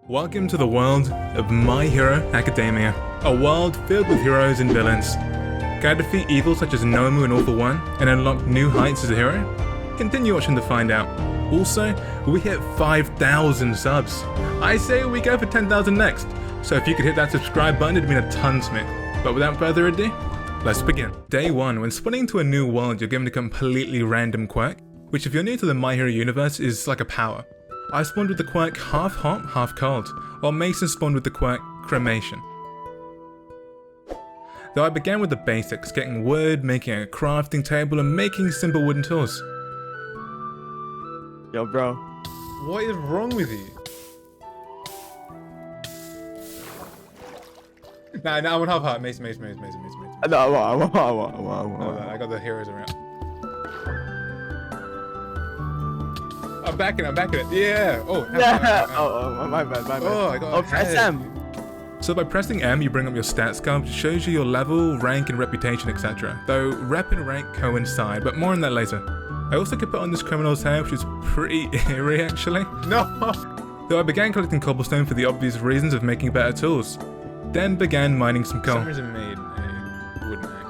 Welcome to the world of My Hero Academia, a world filled with heroes and villains. Can I defeat evil such as Nomu in All For One and unlock new heights as a hero? Continue watching to find out. Also, we hit 5,000 subs. I say we go for 10,000 next, so if you could hit that subscribe button it'd mean a ton to me. But without further ado, let's begin. Day 1, when spawning into a new world you're given a completely random quirk, which if you're new to the My Hero universe is like a power. I spawned with the quirk half hot, half cold, while Mason spawned with the quirk cremation. Though I began with the basics, getting wood, making a crafting table, and making simple wooden tools. Yo, bro. What is wrong with you? Nah, I want half heart. Mason. No, I got the heroes around. I'm backing it. Yeah. Oh. My bad. Oh, I got. Oh, press M. So by pressing M, you bring up your stats card, which shows you your level, rank, and reputation, etc. Though rep and rank coincide, but more on that later. I also could put on this criminal's hair, which is pretty eerie, actually. No. Though I began collecting cobblestone for the obvious reasons of making better tools. Then began mining some coal. For some reason made a wooden axe.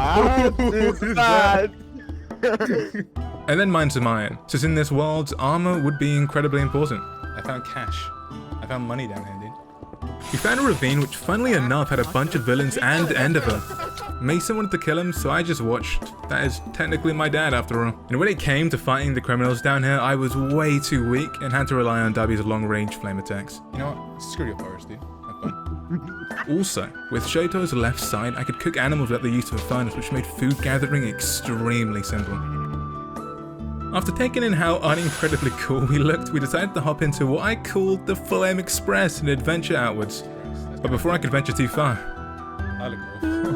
I keep doing that. And then mined some iron, since in this world, armor would be incredibly important. I found cash. I found money down here, dude. We found a ravine which funnily enough had a bunch of villains and Endermen. Mason wanted to kill him, so I just watched. That is technically my dad after all. And when it came to fighting the criminals down here, I was way too weak and had to rely on DABI's long-range flame attacks. You know what? Screw your forest, dude. Have fun. Also, with SHOTO's left side, I could cook animals without the use of a furnace, which made food gathering extremely simple. After taking in how unincredibly cool we looked, we decided to hop into what I called the Flame Express and adventure outwards. But before I could venture too far, I look awful.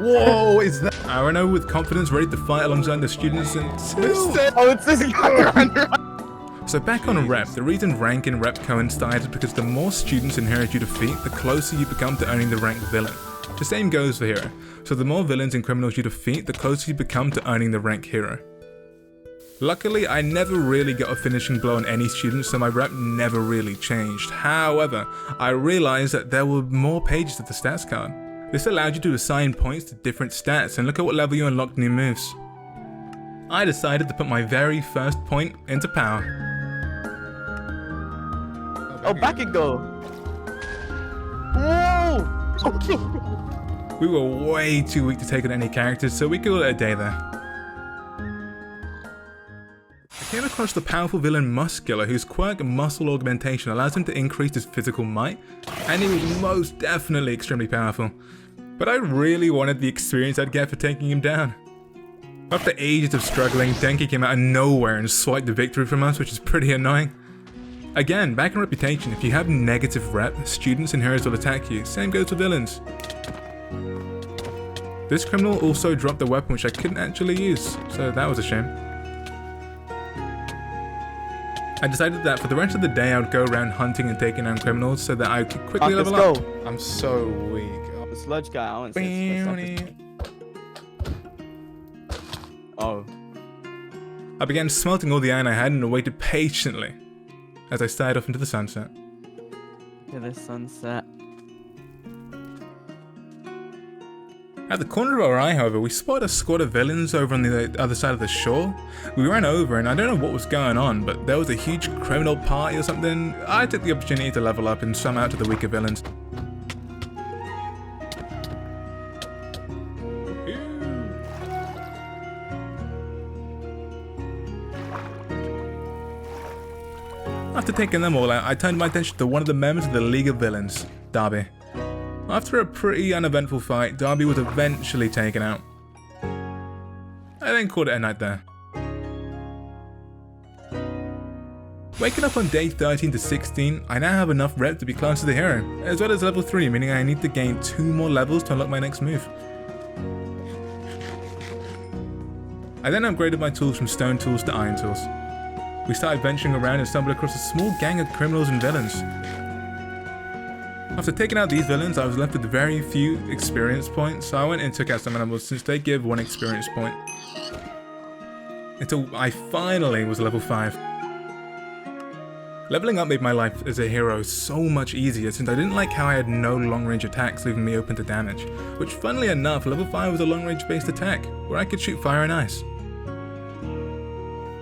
Whoa, is that? Arano with confidence ready to fight alongside the students until... Oh, it's this guy. So back on rep, the reason rank and rep coincide is because the more students and heroes you defeat, the closer you become to owning the rank villain. The same goes for hero. So the more villains and criminals you defeat, the closer you become to owning the rank hero. Luckily, I never really got a finishing blow on any students, so my rep never really changed. However, I realized that there were more pages of the stats card. This allowed you to assign points to different stats and look at what level you unlocked new moves. I decided to put my very first point into power. Oh, back it go. Whoa! We were way too weak to take on any characters, so we called it a day there. I came across the powerful villain Muscular, whose quirk muscle augmentation allows him to increase his physical might, and he was most definitely extremely powerful. But I really wanted the experience I'd get for taking him down. After ages of struggling, Denki came out of nowhere and swiped the victory from us, which is pretty annoying. Again, back in reputation, if you have negative rep, students and heroes will attack you, same goes for villains. This criminal also dropped a weapon which I couldn't actually use, so that was a shame. I decided that for the rest of the day I would go around hunting and taking down criminals so that I could quickly level up. I'm so weak. The sludge guy, I want to say. Oh. I began smelting all the iron I had and waited patiently as I started off into the sunset. Look at this sunset. At the corner of our eye, however, we spotted a squad of villains over on the other side of the shore. We ran over and I don't know what was going on, but there was a huge criminal party or something. I took the opportunity to level up and swam out to the weaker villains. After taking them all out, I turned my attention to one of the members of the League of Villains, DABI. After a pretty uneventful fight, DABI was eventually taken out. I then called it a night there. Waking up on day 13 to 16, I now have enough rep to be classed as the hero, as well as level 3, meaning I need to gain 2 more levels to unlock my next move. I then upgraded my tools from stone tools to iron tools. We started venturing around and stumbled across a small gang of criminals and villains. After taking out these villains, I was left with very few experience points, so I went and took out some animals since they give 1 experience point. Until I finally was level 5. Leveling up made my life as a hero so much easier since I didn't like how I had no long range attacks leaving me open to damage, which funnily enough, level 5 was a long range based attack, where I could shoot fire and ice.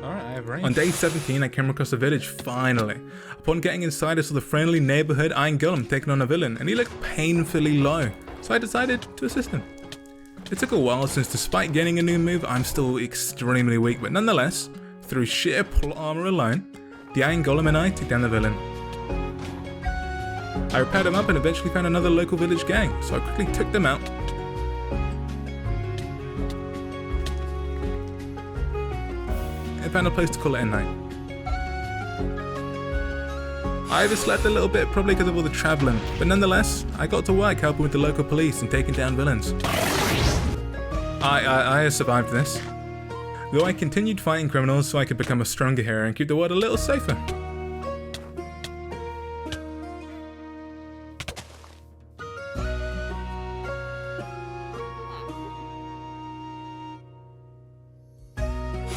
Alright, I have range. On day 17 I came across a village finally. Upon getting inside I saw the friendly neighborhood Iron Golem taking on a villain and he looked painfully low, so I decided to assist him. It took a while since despite getting a new move I'm still extremely weak, but nonetheless, through sheer plot armor alone, the Iron Golem and I took down the villain. I repaired him up and eventually found another local village gang, so I quickly took them out. And found a place to call it a night. I overslept a little bit, probably because of all the travelling, but nonetheless, I got to work helping with the local police and taking down villains. I survived this. Though I continued fighting criminals so I could become a stronger hero and keep the world a little safer.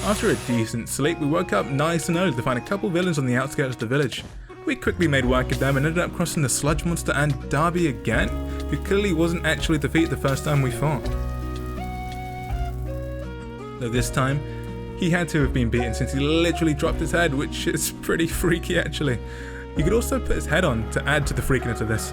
After a decent sleep, we woke up nice and early to find a couple villains on the outskirts of the village. We quickly made work of them and ended up crossing the sludge monster and DABI again, who clearly wasn't actually defeated the first time we fought. Though this time, he had to have been beaten since he literally dropped his head, which is pretty freaky actually. He could also put his head on to add to the freakiness of this.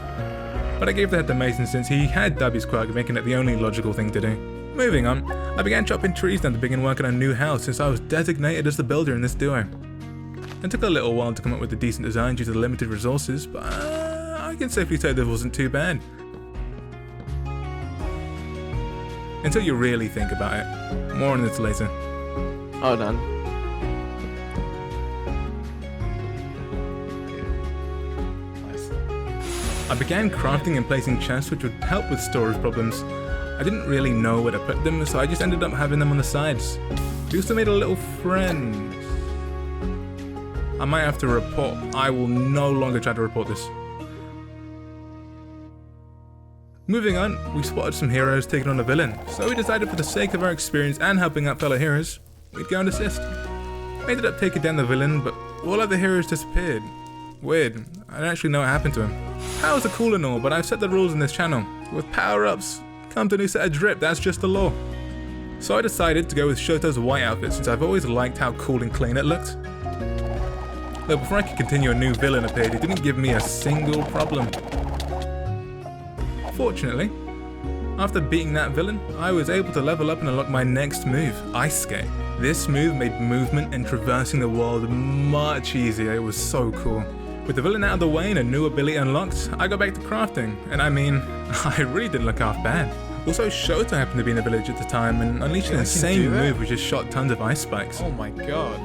But I gave the head to Mason since he had DABI's quirk, making it the only logical thing to do. Moving on, I began chopping trees down to begin working on a new house since I was designated as the builder in this duo. It took a little while to come up with a decent design due to the limited resources, but I can safely say this wasn't too bad. Until you really think about it. More on this later. Oh, done. Nice. I began crafting and placing chests which would help with storage problems. I didn't really know where to put them, so I just ended up having them on the sides. We also made a little friend. I might have to report. I will no longer try to report this. Moving on, we spotted some heroes taking on a villain, so we decided for the sake of our experience and helping out fellow heroes, we'd go and assist. We ended up taking down the villain, but all other heroes disappeared. Weird, I don't actually know what happened to him. Powers are cool and all, but I've set the rules in this channel. With power-ups, comes a new set of drip, that's just the law. So I decided to go with SHOTO's white outfit since I've always liked how cool and clean it looked. Though before I could continue, a new villain appeared who didn't give me a single problem. Fortunately, after beating that villain, I was able to level up and unlock my next move, Ice Skate. This move made movement and traversing the world much easier, it was so cool. With the villain out of the way and a new ability unlocked, I got back to crafting, and I mean, I really didn't look half bad. Also, SHOTO happened to be in the village at the time and unleashed an insane move which just shot tons of ice spikes. Oh my god.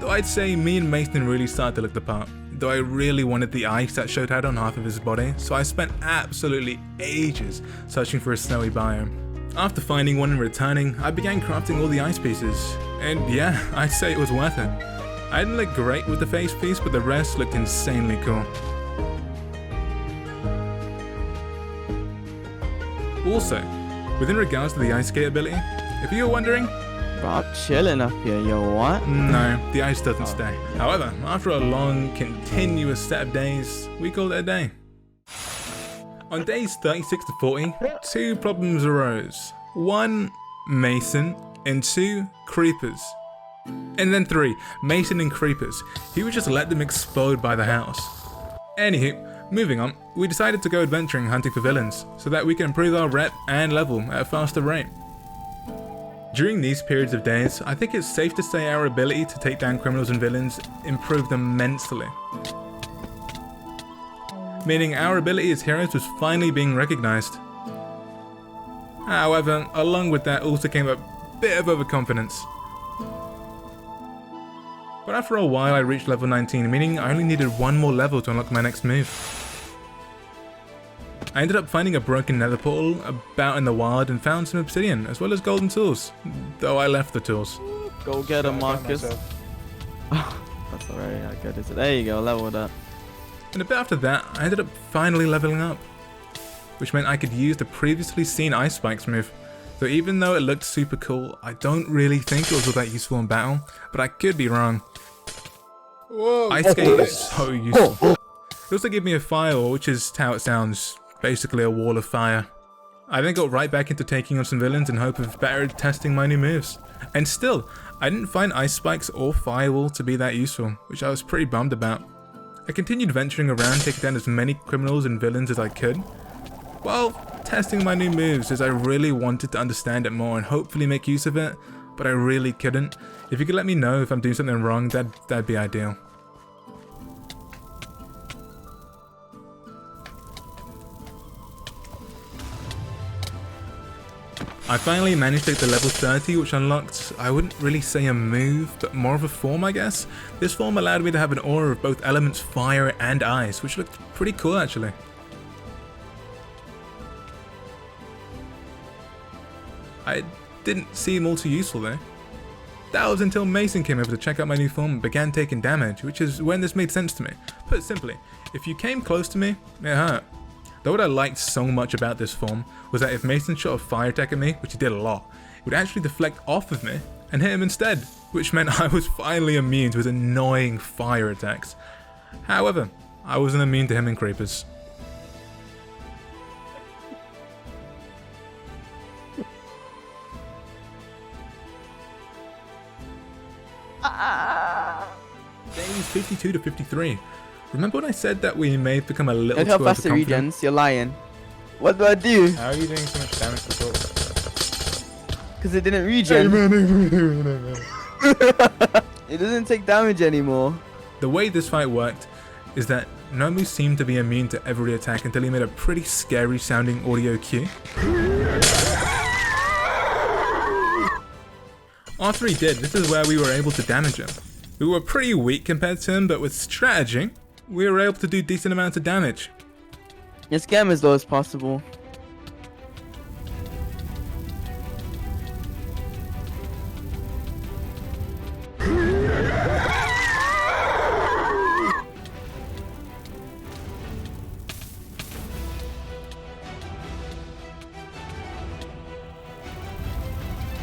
Though I'd say me and Mason really started to look the part. Though I really wanted the ice that SHOTO had on half of his body, so I spent absolutely ages searching for a snowy biome. After finding one and returning, I began crafting all the ice pieces, and yeah, I'd say it was worth it. I didn't look great with the face piece, but the rest looked insanely cool. Also, within regards to the ice skate ability, if you were wondering, Bro, I'm chilling up here, yo, what? no, the ice doesn't stay. However, after a long, continuous set of days, we called it a day. On days 36 to 40, two problems arose. 1, Mason, and 2, creepers. And then 3, Mason and creepers. He would just let them explode by the house. Anywho, moving on, we decided to go adventuring hunting for villains, so that we can improve our rep and level at a faster rate. During these periods of days, I think it's safe to say our ability to take down criminals and villains improved immensely. Meaning our ability as heroes was finally being recognized. However, along with that also came a bit of overconfidence. But after a while I reached level 19, meaning I only needed one more level to unlock my next move. I ended up finding a broken nether portal about in the wild and found some obsidian, as well as golden tools, though I left the tools. Go get him, Marcus. That's alright, how good is it? There you go, leveled up. And a bit after that, I ended up finally leveling up, which meant I could use the previously seen ice spikes move. So even though it looked super cool, I don't really think it was all that useful in battle, but I could be wrong. Whoa. Ice skate is so useful. It also gave me a firewall, which is how it sounds, basically a wall of fire. I then got right back into taking on some villains in hope of better testing my new moves. And still, I didn't find ice spikes or firewall to be that useful, which I was pretty bummed about. I continued venturing around, taking down as many criminals and villains as I could, while testing my new moves, as I really wanted to understand it more and hopefully make use of it, but I really couldn't. If you could let me know if I'm doing something wrong, that'd be ideal. I finally managed to get to level 30, which unlocked, I wouldn't really say a move, but more of a form, I guess. This form allowed me to have an aura of both elements fire and ice, which looked pretty cool actually. I didn't seem all too useful though. That was until Mason came over to check out my new form and began taking damage, which is when this made sense to me. Put simply, if you came close to me, it hurt. Though what I liked so much about this form was that if Mason shot a fire attack at me, which he did a lot, it would actually deflect off of me and hit him instead, which meant I was finally immune to his annoying fire attacks. However, I wasn't immune to him and creepers. Days 52 to 53. Remember when I said that we may become a little Look too how fast it overconfident? regens. You're lying. What do I do? How are you doing so much damage to Thor? Because it didn't regen. It doesn't take damage anymore. The way this fight worked is that Nomu seemed to be immune to every attack until he made a pretty scary sounding audio cue. After he did, this is where we were able to damage him. We were pretty weak compared to him, but with strategy, we were able to do decent amounts of damage. Just get him as low as possible.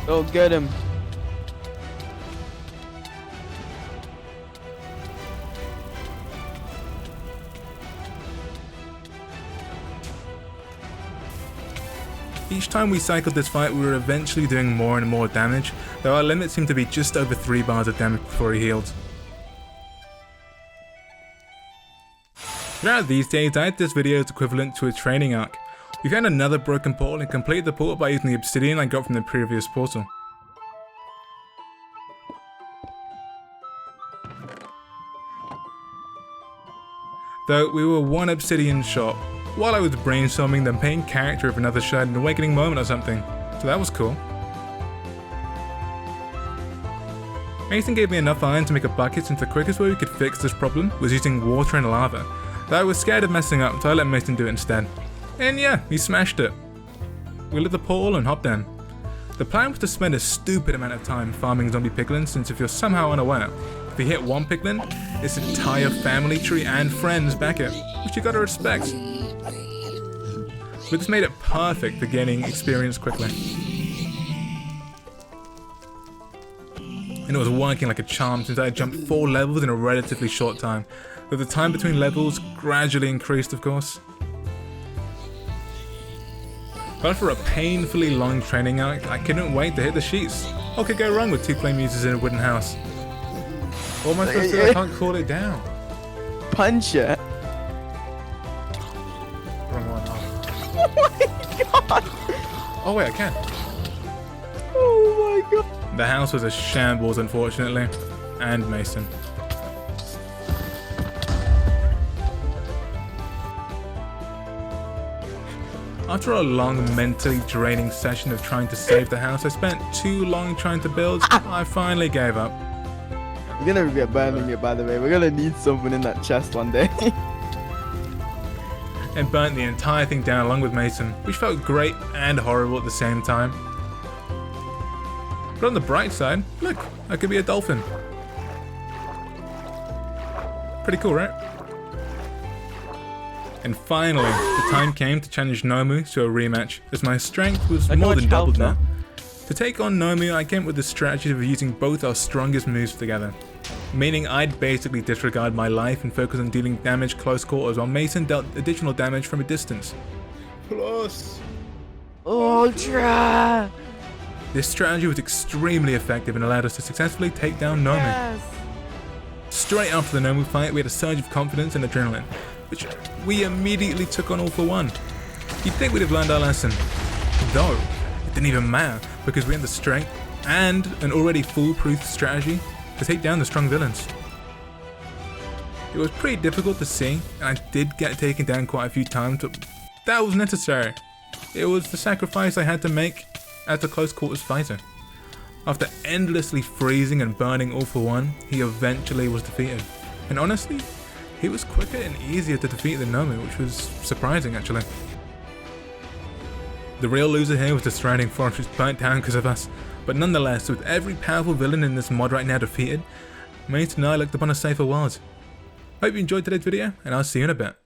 Go get him. Each time we cycled this fight, we were eventually doing more and more damage, though our limit seemed to be just over 3 bars of damage before he healed. Throughout these days, I had this video as equivalent to a training arc. We found another broken portal and completed the portal by using the obsidian I got from the previous portal. Though we were one obsidian short, while I was brainstorming the main character of another Shattered Awakening moment or something, so that was cool. Mason gave me enough iron to make a bucket, since the quickest way we could fix this problem was using water and lava, though I was scared of messing up, so I let Mason do it instead. And yeah, he smashed it. We lit the portal and hopped in. The plan was to spend a stupid amount of time farming zombie piglins, since if you're somehow unaware, if you hit one piglin, its entire family tree and friends back it, which you gotta respect. But this made it perfect for gaining experience quickly. And it was working like a charm, since I had jumped 4 levels in a relatively short time, though the time between levels gradually increased, of course. But after a painfully long training arc, I couldn't wait to hit the sheets. What could go wrong with 2 flame users in a wooden house? What am I supposed to do? I can't call it down. Punch it. Wrong one. Oh my god. Oh wait, I can. Oh my god. The house was a shambles, unfortunately. And Mason. After a long, mentally draining session of trying to save the house I spent too long trying to build, I finally gave up. We're gonna regret burning it, by the way. We're gonna need something in that chest one day. And burnt the entire thing down along with Mason, which felt great and horrible at the same time. But on the bright side, look, I could be a dolphin. Pretty cool, right? And finally, the time came to challenge Nomu to a rematch, as my strength was Look how more much than doubled health, now. To take on Nomu, I came with the strategy of using both our strongest moves together, meaning I'd basically disregard my life and focus on dealing damage close quarters while Mason dealt additional damage from a distance. Plus. Ultra! This strategy was extremely effective and allowed us to successfully take down Nomu. Yes! Straight after the Nomu fight, we had a surge of confidence and adrenaline, which we immediately took on All For One. You'd think we'd have learned our lesson, though it didn't even matter because we had the strength and an already foolproof strategy to take down the strong villains. It was pretty difficult to see, and I did get taken down quite a few times, but that was necessary. It was the sacrifice I had to make as a close quarters fighter. After endlessly freezing and burning All For One, he eventually was defeated. And honestly, he was quicker and easier to defeat than Nomu, which was surprising actually. The real loser here was the surrounding forest, which burnt down because of us, but nonetheless, with every powerful villain in this mod right now defeated, Mason and I looked upon a safer world. Hope you enjoyed today's video, and I'll see you in a bit.